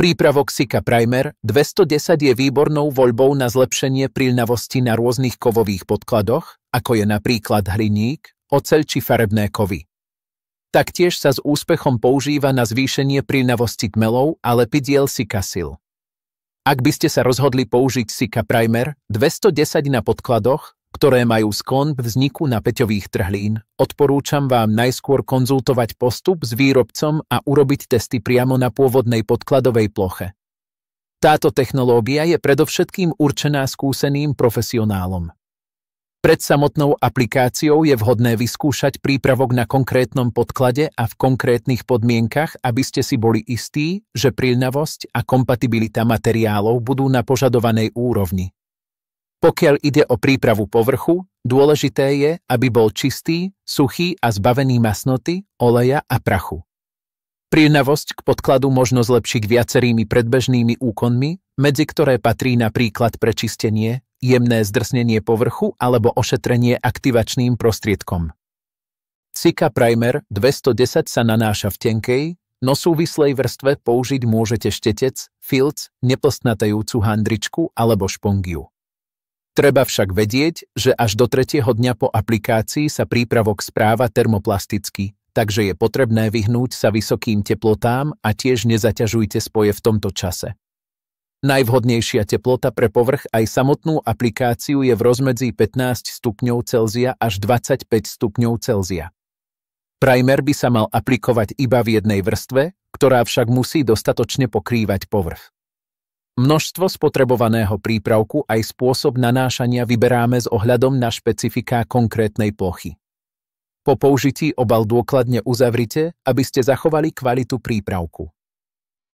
Prípravok Sika Primer 210 je výbornou voľbou na zlepšenie príľnavosti na rôznych kovových podkladoch, ako je napríklad hliník, oceľ či farebné kovy. Taktiež sa s úspechom používa na zvýšenie príľnavosti tmelov a lepidiel Sika Sil. Ak by ste sa rozhodli použiť Sika Primer 210 na podkladoch, ktoré majú sklon k vzniku napäťových trhlín, odporúčam vám najskôr konzultovať postup s výrobcom a urobiť testy priamo na pôvodnej podkladovej ploche. Táto technológia je predovšetkým určená skúseným profesionálom. Pred samotnou aplikáciou je vhodné vyskúšať prípravok na konkrétnom podklade a v konkrétnych podmienkach, aby ste si boli istí, že príľnavosť a kompatibilita materiálov budú na požadovanej úrovni. Pokiaľ ide o prípravu povrchu, dôležité je, aby bol čistý, suchý a zbavený masnoty, oleja a prachu. Príľnavosť k podkladu možno zlepšiť viacerými predbežnými úkonmi, medzi ktoré patrí napríklad prečistenie, jemné zdrsnenie povrchu alebo ošetrenie aktivačným prostriedkom. Sika Primer 210 sa nanáša v tenkej, no súvislej vrstve použiť môžete štetec, filc, neplstnatajúcu handričku alebo špongiu. Treba však vedieť, že až do 3. dňa po aplikácii sa prípravok správa termoplasticky, takže je potrebné vyhnúť sa vysokým teplotám a tiež nezaťažujte spoje v tomto čase. Najvhodnejšia teplota pre povrch aj samotnú aplikáciu je v rozmedzi 15 stupňov Celzia až 25 stupňov Celzia. Primer by sa mal aplikovať iba v jednej vrstve, ktorá však musí dostatočne pokrývať povrch. Množstvo spotrebovaného prípravku aj spôsob nanášania vyberáme s ohľadom na špecifiká konkrétnej plochy. Po použití obal dôkladne uzavrite, aby ste zachovali kvalitu prípravku.